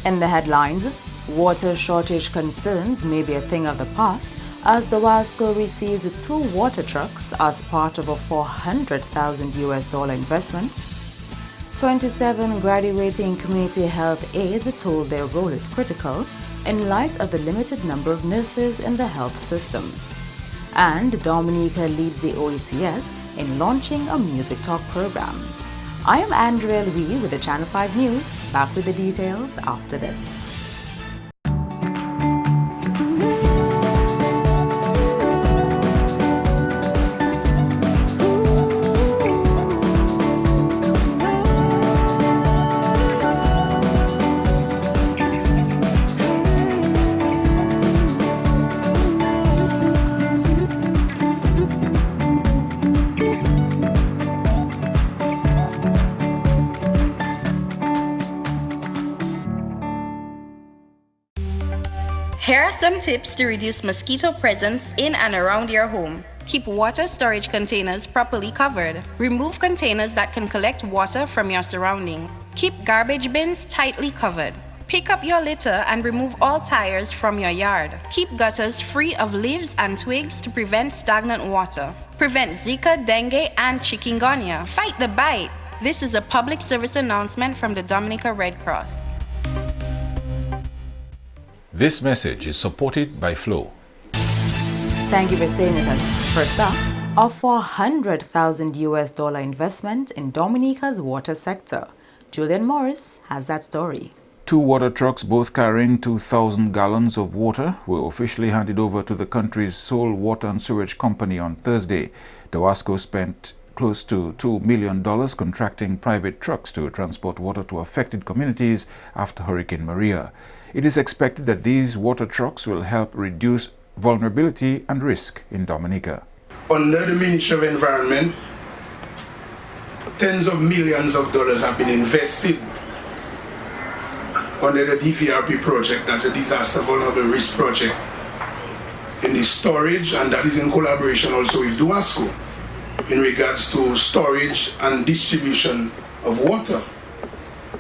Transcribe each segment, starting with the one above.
In the headlines, water shortage concerns may be a thing of the past as the WASCO receives 2 water trucks as part of a $400,000 investment. 27 graduating community health aides told their role is critical in light of the limited number of nurses in the health system. And Dominica leads the OECS in launching a music talk program. I am Andrea Louis with the Channel 5 News. Back with the details after this. Here are some tips to reduce mosquito presence in and around your home. Keep water storage containers properly covered. Remove containers that can collect water from your surroundings. Keep garbage bins tightly covered. Pick up your litter and remove all tires from your yard. Keep gutters free of leaves and twigs to prevent stagnant water. Prevent Zika, Dengue, and Chikungunya. Fight the bite. This is a public service announcement from the Dominica Red Cross. This message is supported by Flow. Thank you for staying with us. First up, a $400,000 investment in Dominica's water sector. Julian Morris has that story. 2 water trucks, both carrying 2,000 gallons of water, were officially handed over to the country's sole water and sewage company on Thursday. The WASCO spent close to $2 million contracting private trucks to transport water to affected communities after Hurricane Maria. It is expected that these water trucks will help reduce vulnerability and risk in Dominica. Under the Ministry of Environment, tens of millions of dollars have been invested under the DVRP project, that's a Disaster Vulnerable Risk Project, in the storage, and that is in collaboration also with WASCO in regards to storage and distribution of water.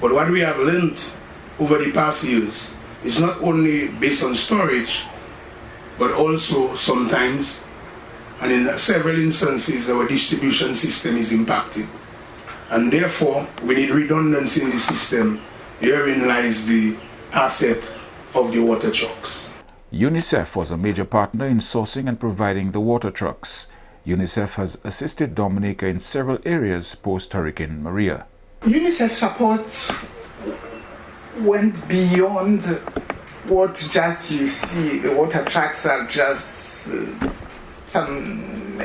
But what we have learned over the past years is not only based on storage, but also sometimes, and in several instances, our distribution system is impacted. And therefore, we need redundancy in the system. Herein lies the asset of the water trucks. UNICEF was a major partner in sourcing and providing the water trucks. UNICEF has assisted Dominica in several areas post-Hurricane Maria. UNICEF support went beyond what just you see. The water trucks are just some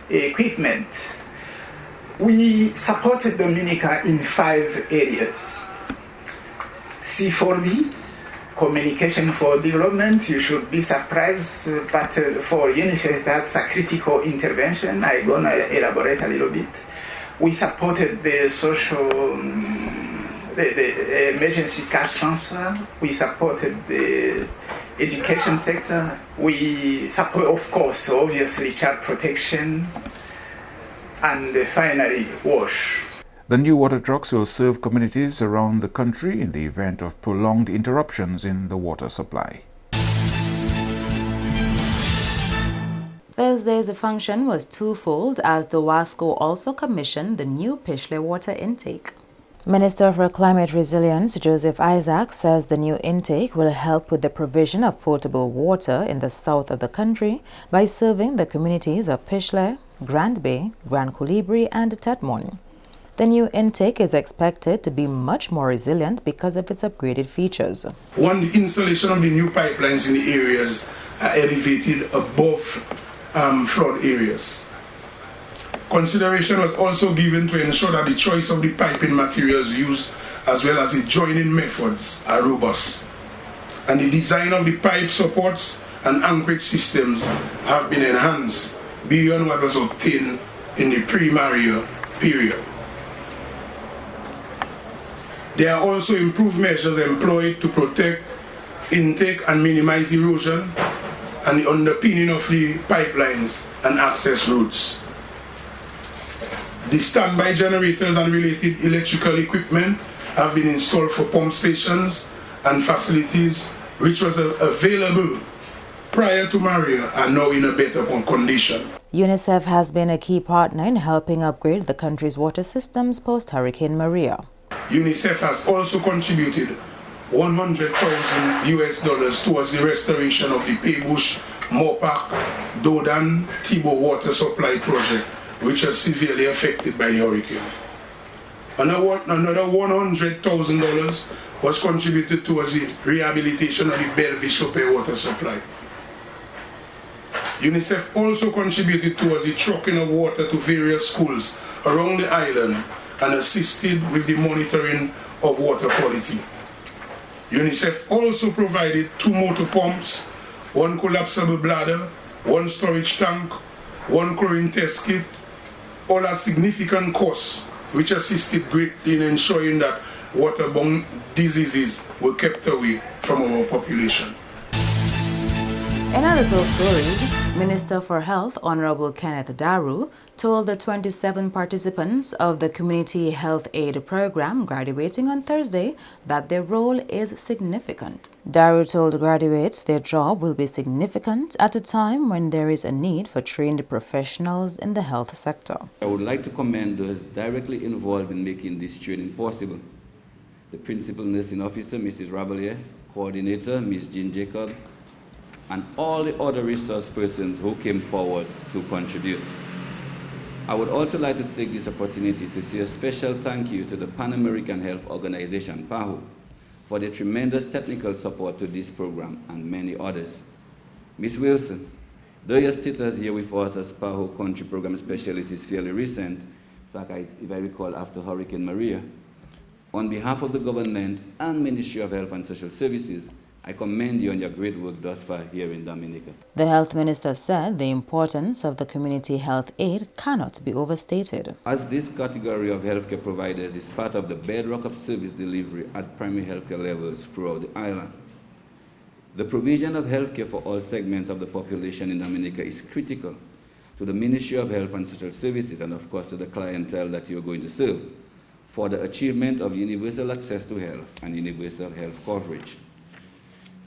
equipment. We supported Dominica in 5 areas. C4D, communication for development. You should be surprised, but for UNICEF that's a critical intervention. I'm going to elaborate a little bit. We supported the the emergency cash transfer. We supported the education sector. We support, of course, obviously, child protection, and finally, WASH. The new water trucks will serve communities around the country in the event of prolonged interruptions in the water supply. Thursday's function was twofold as the WASCO also commissioned the new Pishley water intake. Minister for Climate Resilience Joseph Isaac says the new intake will help with the provision of potable water in the south of the country by serving the communities of Pishley, Grand Bay, Grand Colibri and Tetmon. The new intake is expected to be much more resilient because of its upgraded features. One, the installation of the new pipelines in the areas are elevated above flood areas. Consideration was also given to ensure that the choice of the piping materials used as well as the joining methods are robust. And the design of the pipe supports and anchorage systems have been enhanced beyond what was obtained in the pre-Maria period. There are also improved measures employed to protect intake and minimize erosion and the underpinning of the pipelines and access routes. The standby generators and related electrical equipment have been installed for pump stations and facilities which was available prior to Maria are now in a better condition. UNICEF has been a key partner in helping upgrade the country's water systems post-Hurricane Maria. UNICEF has also contributed $100,000 towards the restoration of the Paybush, Mopak, Dodan, Tibo water supply project, which was severely affected by the hurricane. Another $100,000 was contributed towards the rehabilitation of the Belviche water supply. UNICEF also contributed towards the trucking of water to various schools around the island and assisted with the monitoring of water quality. UNICEF also provided 2 motor pumps, 1 collapsible bladder, 1 storage tank, 1 chlorine test kit, all at significant costs, which assisted greatly in ensuring that waterborne diseases were kept away from our population. In other top stories, Minister for Health Honorable Kenneth Daru told the 27 participants of the Community Health Aid Program graduating on Thursday that their role is significant. Daru told graduates their job will be significant at a time when there is a need for trained professionals in the health sector. I would like to commend those directly involved in making this training possible. The Principal Nursing Officer, Mrs. Rabelier, Coordinator, Ms. Jean Jacob, and all the other resource persons who came forward to contribute. I would also like to take this opportunity to say a special thank you to the Pan American Health Organization, PAHO, for the tremendous technical support to this program and many others. Ms. Wilson, though your status here with us as PAHO Country Program Specialist is fairly recent, in fact, if I recall, after Hurricane Maria, on behalf of the government and Ministry of Health and Social Services, I commend you on your great work thus far here in Dominica. The health minister said the importance of the community health aid cannot be overstated. As this category of healthcare providers is part of the bedrock of service delivery at primary healthcare levels throughout the island, the provision of healthcare for all segments of the population in Dominica is critical to the Ministry of Health and Social Services and of course to the clientele that you are going to serve for the achievement of universal access to health and universal health coverage.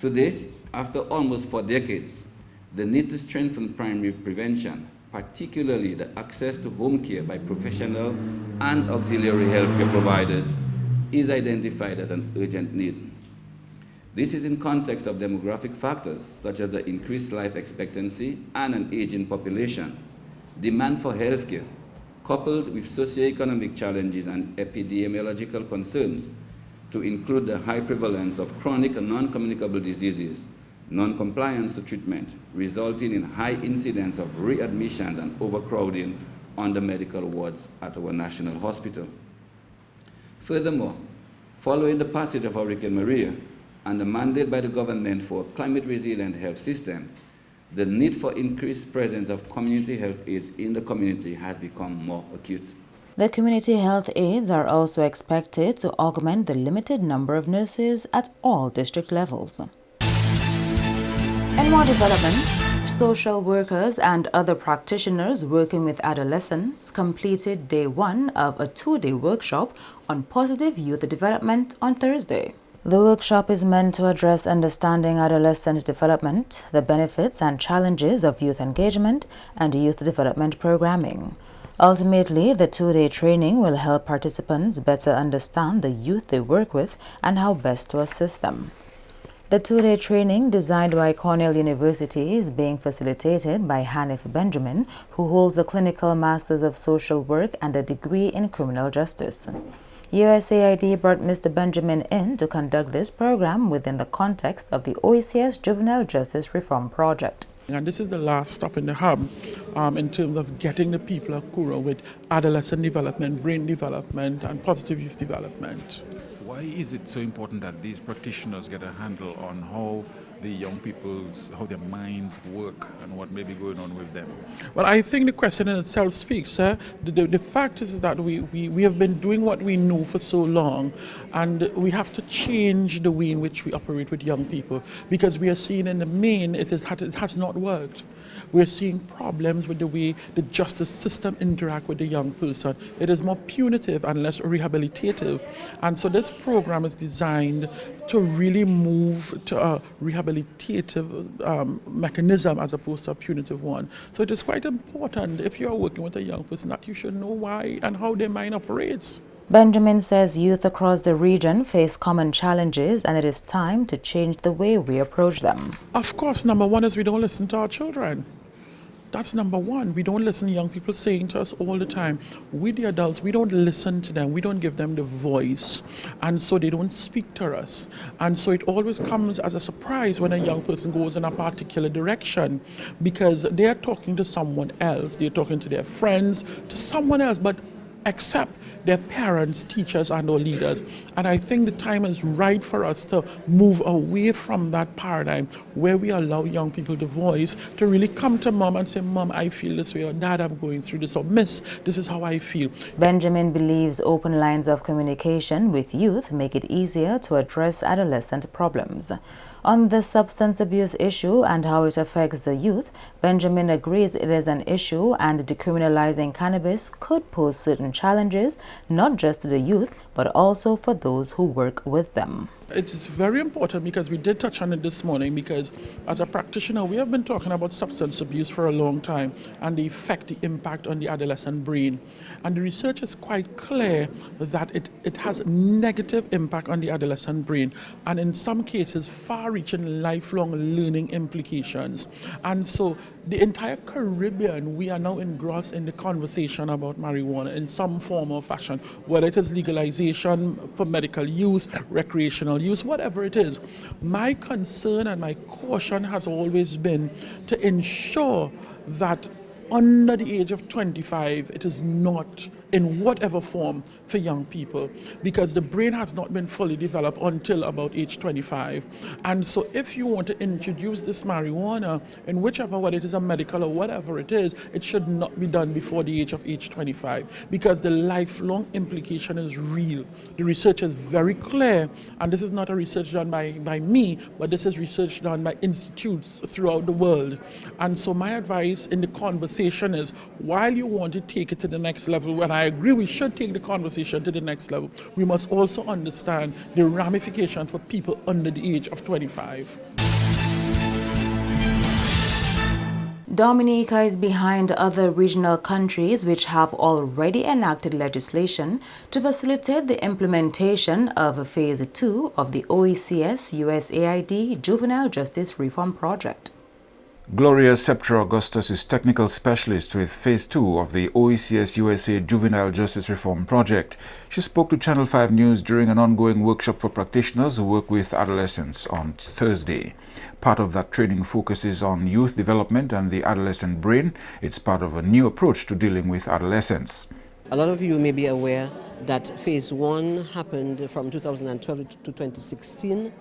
Today, after almost 4 decades, the need to strengthen primary prevention, particularly the access to home care by professional and auxiliary healthcare providers, is identified as an urgent need. This is in context of demographic factors such as the increased life expectancy and an aging population, demand for healthcare, coupled with socioeconomic challenges and epidemiological concerns, to include the high prevalence of chronic and non-communicable diseases, non-compliance to treatment, resulting in high incidence of readmissions and overcrowding on the medical wards at our national hospital. Furthermore, following the passage of Hurricane Maria and the mandate by the government for a climate-resilient health system, the need for increased presence of community health aides in the community has become more acute. The community health aides are also expected to augment the limited number of nurses at all district levels. In more developments, social workers and other practitioners working with adolescents completed day 1 of a 2-day workshop on positive youth development on Thursday. The workshop is meant to address understanding adolescent development, the benefits and challenges of youth engagement, and youth development programming. Ultimately, the 2-day training will help participants better understand the youth they work with and how best to assist them. The 2-day training, designed by Cornell University, is being facilitated by Hanif Benjamin, who holds a clinical Master's of Social Work and a degree in Criminal Justice. USAID brought Mr. Benjamin in to conduct this program within the context of the OECS Juvenile Justice Reform Project. And this is the last stop in the hub in terms of getting the people of Kura with adolescent development, brain development, and positive youth development. Why is it so important that these practitioners get a handle on how the young people's, how their minds work and what may be going on with them? Well, I think the question in itself speaks. The fact is that we have been doing what we know for so long, and we have to change the way in which we operate with young people, because we are seeing in the main it has not worked. We're seeing problems with the way the justice system interact with the young person. It is more punitive and less rehabilitative. And so this program is designed to really move to a rehabilitative mechanism as opposed to a punitive one. So it is quite important if you're working with a young person that you should know why and how their mind operates. Benjamin says youth across the region face common challenges and it is time to change the way we approach them. Of course, number one is we don't listen to our children. That's number one. We don't listen to young people saying to us all the time, we the adults, we don't listen to them. We don't give them the voice. And so they don't speak to us. And so it always comes as a surprise when a young person goes in a particular direction because they're talking to someone else. They're talking to their friends, to someone else, but except their parents, teachers, and our leaders. And I think the time is right for us to move away from that paradigm where we allow young people the voice to really come to mom and say, Mom, I feel this way, or Dad, I'm going through this, or Miss, this is how I feel. Benjamin believes open lines of communication with youth make it easier to address adolescent problems. On the substance abuse issue and how it affects the youth, Benjamin agrees it is an issue and decriminalizing cannabis could pose certain challenges, not just to the youth, but also for those who work with them. It is very important because we did touch on it this morning because as a practitioner, we have been talking about substance abuse for a long time and the effect, the impact on the adolescent brain. And the research is quite clear that it has negative impact on the adolescent brain and in some cases far-reaching lifelong learning implications. And so the entire Caribbean, we are now engrossed in the conversation about marijuana in some form or fashion, whether it is legalization for medical use, recreational use, whatever it is. My concern and my caution has always been to ensure that under the age of 25, it is not in whatever form for young people because the brain has not been fully developed until about age 25. And so if you want to introduce this marijuana in whichever, whether it is a medical or whatever it is, it should not be done before the age of age 25 because the lifelong implication is real. The research is very clear, and this is not a research done by me, but this is research done by institutes throughout the world. And so my advice in the conversation is, while you want to take it to the next level, and I agree we should take the conversation to the next level, we must also understand the ramification for people under the age of 25. Dominica is behind other regional countries which have already enacted legislation to facilitate the implementation of Phase 2 of the OECS USAID Juvenile Justice Reform Project. Gloria Septra Augustus is technical specialist with Phase 2 of the OECS USA Juvenile Justice Reform Project. She spoke to Channel 5 News during an ongoing workshop for practitioners who work with adolescents on Thursday. Part of that training focuses on youth development and the adolescent brain. It's part of a new approach to dealing with adolescents. A lot of you may be aware that Phase 1 happened from 2012 to 2016,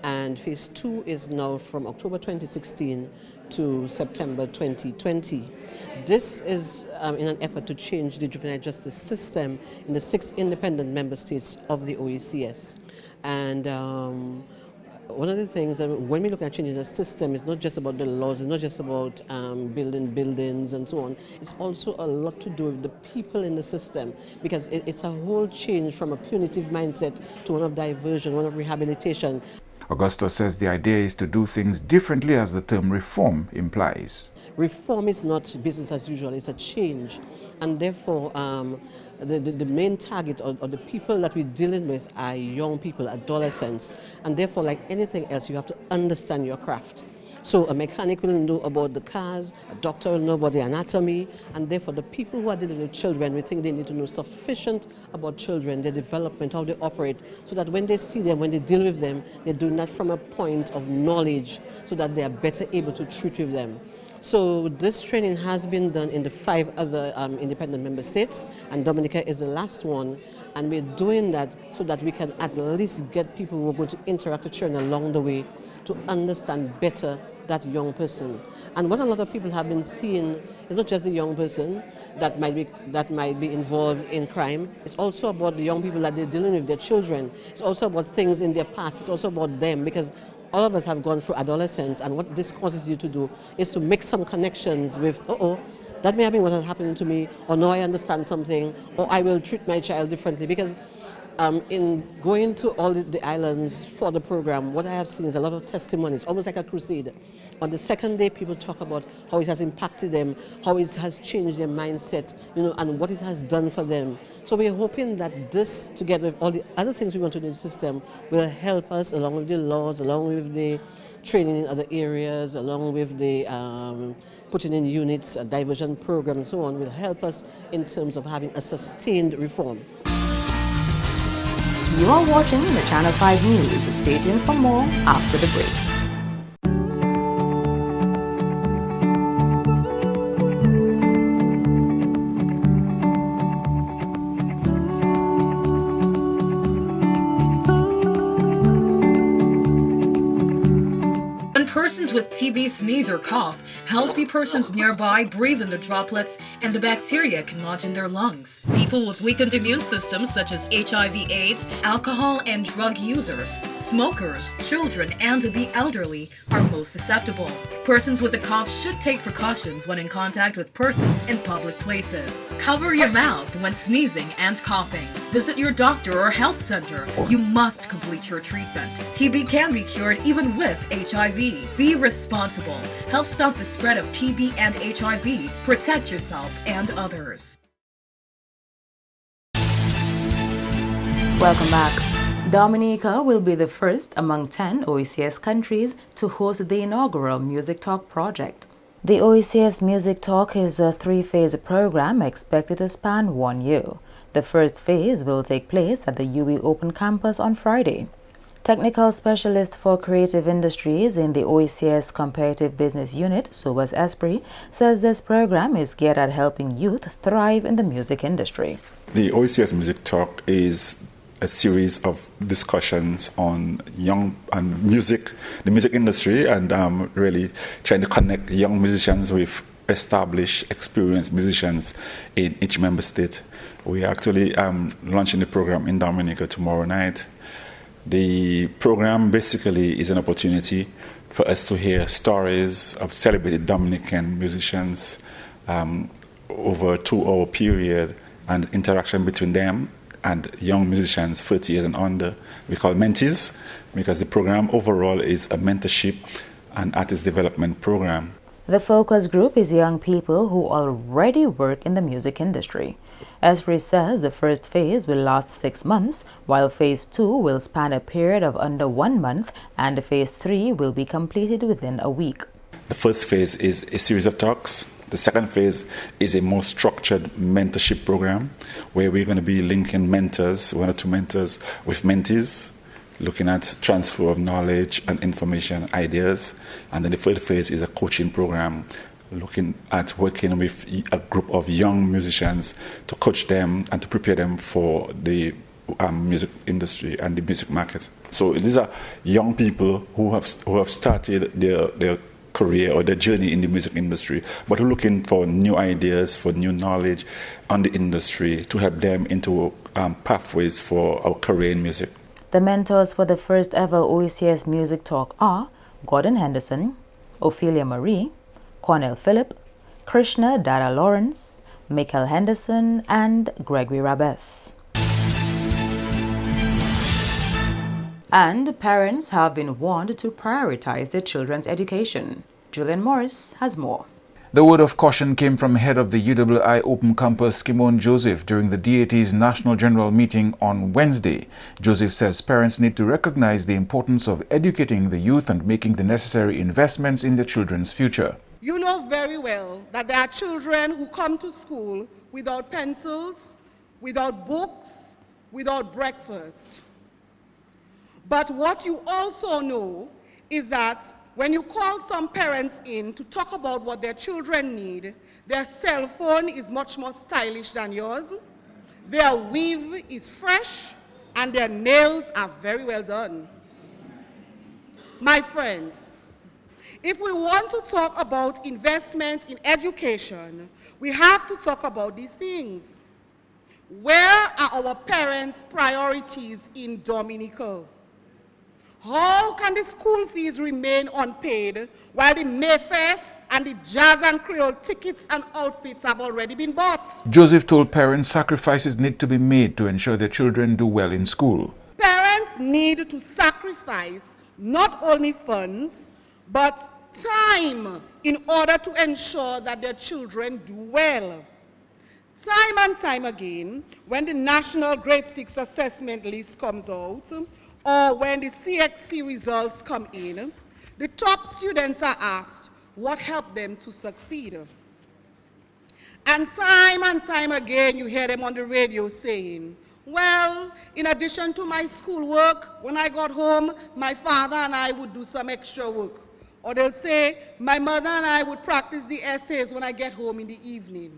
and Phase 2 is now from October 2016 to September 2020. This is in an effort to change the juvenile justice system in the 6 independent member states of the OECS. And one of the things that when we look at changing the system, it's not just about the laws, it's not just about building buildings and so on. It's also a lot to do with the people in the system, because it's a whole change from a punitive mindset to one of diversion, one of rehabilitation. Augusta says the idea is to do things differently, as the term reform implies. Reform is not business as usual, it's a change. And therefore, the main target or the people that we're dealing with are young people, adolescents. And therefore, like anything else, you have to understand your craft. So a mechanic will know about the cars, a doctor will know about the anatomy, and therefore the people who are dealing with children, we think they need to know sufficient about children, their development, how they operate, so that when they see them, when they deal with them, they do that from a point of knowledge, so that they are better able to treat with them. So this training has been done in the 5 other independent member states, and Dominica is the last one. And we're doing that so that we can at least get people who are going to interact with children along the way to understand better that young person. And what a lot of people have been seeing is not just the young person that might be involved in crime. It's also about the young people that they're dealing with, their children. It's also about things in their past. It's also about them, because all of us have gone through adolescence, and what this causes you to do is to make some connections with, that may have been what has happened to me, or no, I understand something, or I will treat my child differently. Because in going to all the islands for the program, what I have seen is a lot of testimonies, almost like a crusade. On the second day, people talk about how it has impacted them, how it has changed their mindset, and what it has done for them. So we're hoping that this, together with all the other things we want to do in the system, will help us, along with the laws, along with the training in other areas, along with the putting in units, a diversion program, and so on, will help us in terms of having a sustained reform. You are watching the Channel 5 News. Stay tuned for more after the break. Persons with TB sneeze or cough, healthy persons nearby breathe in the droplets and the bacteria can lodge in their lungs. People with weakened immune systems such as HIV/AIDS, alcohol and drug users, smokers, children, and the elderly are most susceptible. Persons with a cough should take precautions when in contact with persons in public places. Cover your mouth when sneezing and coughing. Visit your doctor or health center. You must complete your treatment. TB can be cured even with HIV. Be responsible. Help stop the spread of TB and HIV. Protect yourself and others. Welcome back. Dominica will be the first among 10 OECS countries to host the inaugural Music Talk project. The OECS Music Talk is a 3-phase program expected to span 1 year. The first phase will take place at the UE Open Campus on Friday. Technical Specialist for Creative Industries in the OECS Comparative Business Unit, Sobas Esprit, says this program is geared at helping youth thrive in the music industry. The OECS Music Talk is a series of discussions on young and the music industry, and really trying to connect young musicians with established, experienced musicians in each member state. We are actually launching the program in Dominica tomorrow night. The program basically is an opportunity for us to hear stories of celebrated Dominican musicians over a 2-hour period, and interaction between them and young musicians 30 years and under. We call mentees, because the program overall is a mentorship and artist development program. The focus group is young people who already work in the music industry. Esprit says the first phase will last 6 months, while phase 2 will span a period of under 1 month, and phase 3 will be completed within a week. The first phase is a series of talks. The second phase is a more structured mentorship program where we're going to be linking mentors, 1 or 2 mentors, with mentees, looking at transfer of knowledge and information, ideas. And then the third phase is a coaching program, looking at working with a group of young musicians to coach them and to prepare them for the music industry and the music market. So these are young people who have started their career or their journey in the music industry, but who are looking for new ideas, for new knowledge on the industry to help them into pathways for our career in music. The mentors for the first ever OECS Music Talk are Gordon Henderson, Ophelia Marie, Cornell Phillip, Krishna Dada Lawrence, Michael Henderson, and Gregory Rabes. And parents have been warned to prioritize their children's education. Julian Morris has more. The word of caution came from head of the UII Open Campus, Kimon Joseph, during the DAT's National General Meeting on Wednesday. Joseph says parents need to recognize the importance of educating the youth and making the necessary investments in their children's future. You know very well that there are children who come to school without pencils, without books, without breakfast. But what you also know is that when you call some parents in to talk about what their children need, their cell phone is much more stylish than yours, their weave is fresh, and their nails are very well done. My friends, if we want to talk about investment in education, we have to talk about these things. Where are our parents' priorities in Dominica? How can the school fees remain unpaid while the Mayfest and the Jazz and Creole tickets and outfits have already been bought? Joseph told parents sacrifices need to be made to ensure their children do well in school. Parents need to sacrifice not only funds, but time in order to ensure that their children do well. Time and time again, when the National Grade 6 Assessment List comes out, or when the CXC results come in, the top students are asked what helped them to succeed. And time again, you hear them on the radio saying, well, in addition to my schoolwork, when I got home, my father and I would do some extra work. Or they'll say, my mother and I would practice the essays when I get home in the evening.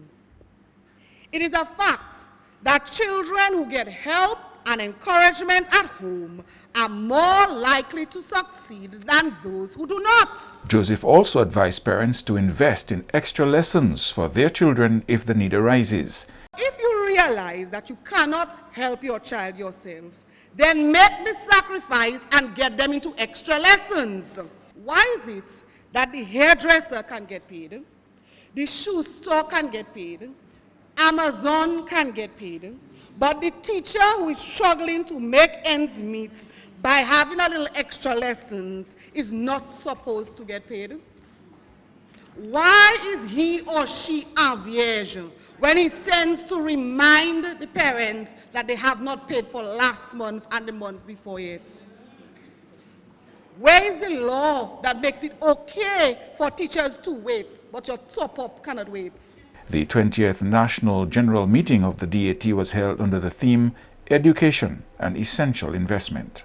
It is a fact that children who get help and encouragement at home are more likely to succeed than those who do not. Joseph also advised parents to invest in extra lessons for their children if the need arises. If you realize that you cannot help your child yourself, then make the sacrifice and get them into extra lessons. Why is it that the hairdresser can get paid, the shoe store can get paid, Amazon can get paid, but the teacher who is struggling to make ends meet by having a little extra lessons is not supposed to get paid? Why is he or she envious when he sends to remind the parents that they have not paid for last month and the month before it? Where is the law that makes it okay for teachers to wait, but your top-up cannot wait? The 20th National General Meeting of the DAT was held under the theme Education, an Essential Investment.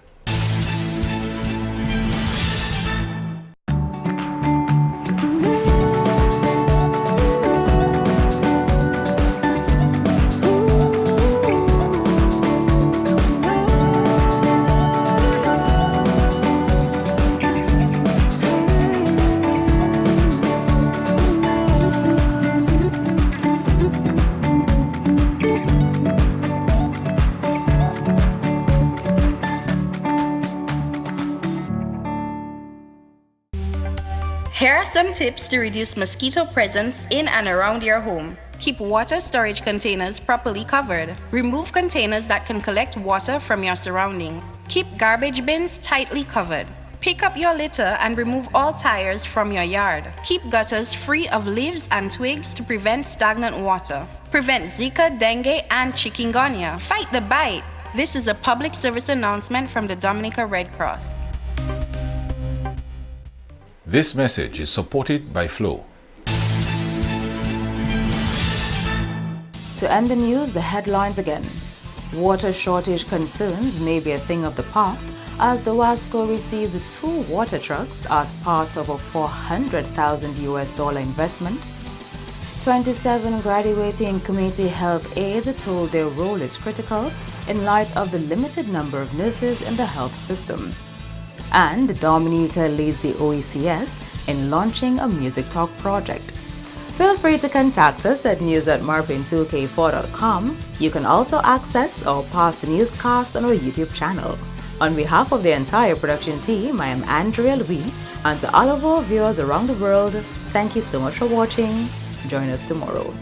Here are some tips to reduce mosquito presence in and around your home. Keep water storage containers properly covered. Remove containers that can collect water from your surroundings. Keep garbage bins tightly covered. Pick up your litter and remove all tires from your yard. Keep gutters free of leaves and twigs to prevent stagnant water. Prevent Zika, Dengue, and Chikungunya. Fight the bite. This is a public service announcement from the Dominica Red Cross. This message is supported by Flow. To end the news, the headlines again. Water shortage concerns may be a thing of the past as the WASCO receives 2 water trucks as part of a $400,000 investment. 27 graduating community health aides told their role is critical in light of the limited number of nurses in the health system. And Dominica leads the OECS in launching a music talk project. Feel free to contact us at news@MOSQUITO.com. You can also access or past the newscast on our YouTube channel. On behalf of the entire production team, I am Andrea Louis, and to all of our viewers around the world, thank you so much for watching. Join us tomorrow.